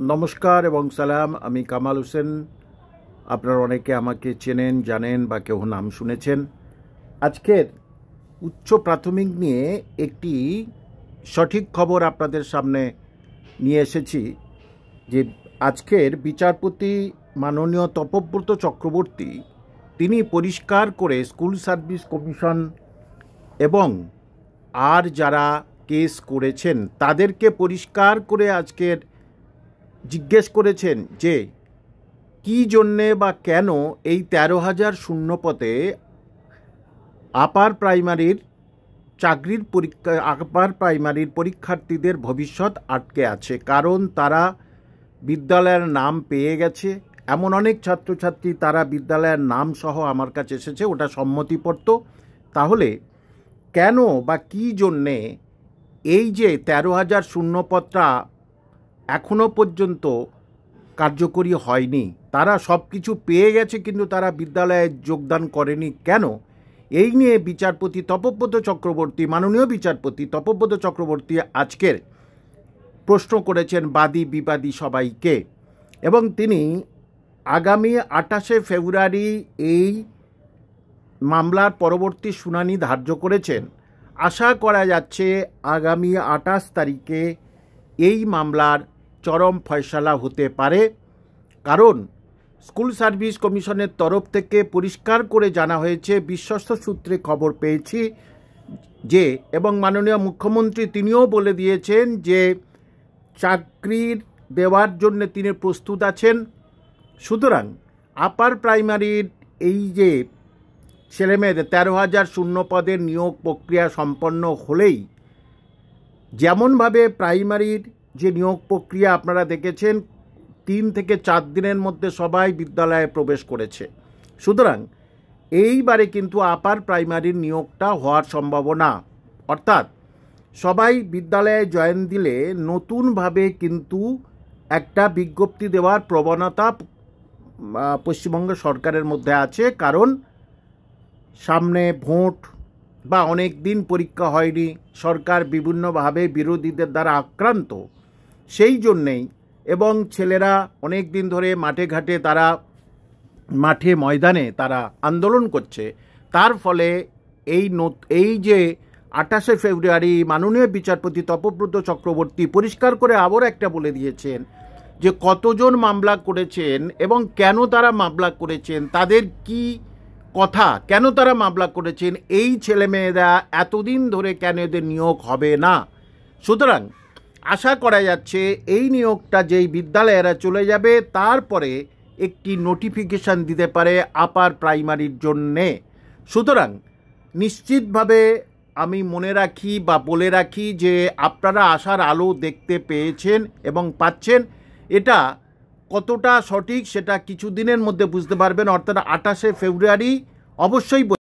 নমস্কার এবং সালাম। আমি কামাল হোসেন। আপনারা অনেকে আমাকে চেনেন, জানেন বা কেউ নাম শুনেছেন। আজকের উচ্চ প্রাথমিক নিয়ে একটি সঠিক খবর আপনাদের সামনে নিয়ে এসেছি যে আজকের বিচারপতি মাননীয় তপব্রত চক্রবর্তী তিনি পরিষ্কার করে স্কুল সার্ভিস কমিশন এবং আর যারা কেস করেছেন তাদেরকে পরিষ্কার করে আজকের জিজ্ঞেস করেছেন যে কী জন্যে বা কেন এই 13,000 শূন্যপদে আপার প্রাইমারির পরীক্ষার্থীদের ভবিষ্যৎ আটকে আছে। কারণ তারা বিদ্যালয়ের নাম পেয়ে গেছে। এমন অনেক ছাত্রছাত্রী তারা বিদ্যালয়ের নাম সহ আমার কাছে এসেছে, ওটা সম্মতিপত্র। তাহলে কেন বা কী জন্যে এই যে 13,000 শূন্যপদটা এখনও পর্যন্ত কার্যকরী হয়নি, তারা সব কিছু পেয়ে গেছে কিন্তু তারা বিদ্যালয়ে যোগদান করেনি কেন? এই নিয়ে বিচারপতি তপব্রত চক্রবর্তী, মাননীয় বিচারপতি তপব্রত চক্রবর্তী আজকের প্রশ্ন করেছেন বাদী বিবাদী সবাইকে, এবং তিনি আগামী 28শে ফেব্রুয়ারি এই মামলার পরবর্তী শুনানি ধার্য করেছেন। আশা করা যাচ্ছে আগামী 28 তারিখে এই মামলার চরম ফয়সালা হতে পারে। কারণ স্কুল সার্ভিস কমিশনের তরফ থেকে পরিষ্কার করে জানা হয়েছে, বিশ্বস্ত সূত্রে খবর পেয়েছি যে, এবং মাননীয় মুখ্যমন্ত্রী তিনিও বলে দিয়েছেন যে চাকরির দেওয়ার জন্য তিনি প্রস্তুত আছেন। সুতরাং আপার প্রাইমারির এই যে ছেলেমেয়েদের 13,000 শূন্যপদের নিয়োগ প্রক্রিয়া সম্পন্ন হলেই, যেমনভাবে প্রাইমারির যে নিয়োগ প্রক্রিয়া আপনারা দেখেছেন 3 থেকে 4 দিনের মধ্যে সবাই বিদ্যালয়ে প্রবেশ করেছে, সুতরাং এইবারে কিন্তু আপার প্রাইমারির নিয়োগটা হওয়ার সম্ভাবনা, অর্থাৎ সবাই বিদ্যালয়ে জয়েন দিলে নতুনভাবে কিন্তু একটা বিজ্ঞপ্তি দেওয়ার প্রবণতা পশ্চিমবঙ্গ সরকারের মধ্যে আছে। কারণ সামনে ভোট বা অনেক দিন পরীক্ষা হয়নি, সরকার বিভিন্নভাবে বিরোধীদের দ্বারা আক্রান্ত, সেই জন্যেই, এবং ছেলেরা অনেক দিন ধরে মাঠে ঘাটে তারা মাঠে ময়দানে তারা আন্দোলন করছে, তার ফলে এই যে 28শে ফেব্রুয়ারি মাননীয় বিচারপতি তপব্রত চক্রবর্তী পরিষ্কার করে আবার একটা বলে দিয়েছেন যে কতজন মামলা করেছেন এবং কেন তারা মামলা করেছেন, তাদের কি কথা, কেন তারা মামলা করেছেন, এই ছেলেমেয়েরা এতদিন ধরে কেন এদের নিয়োগ হবে না। সুতরাং আশা করা যাচ্ছে এই নিয়োগটা যেই বিদ্যালয়েরা চলে যাবে তারপরে একটি নোটিফিকেশান দিতে পারে আপার প্রাইমারির জন্যে। সুতরাং নিশ্চিতভাবে আমি মনে রাখি বা বলে রাখি যে আপনারা আশার আলো দেখতে পেয়েছেন এবং পাচ্ছেন। এটা কতটা সঠিক সেটা কিছুদিনের মধ্যে বুঝতে পারবেন, অর্থাৎ 28শে ফেব্রুয়ারি অবশ্যই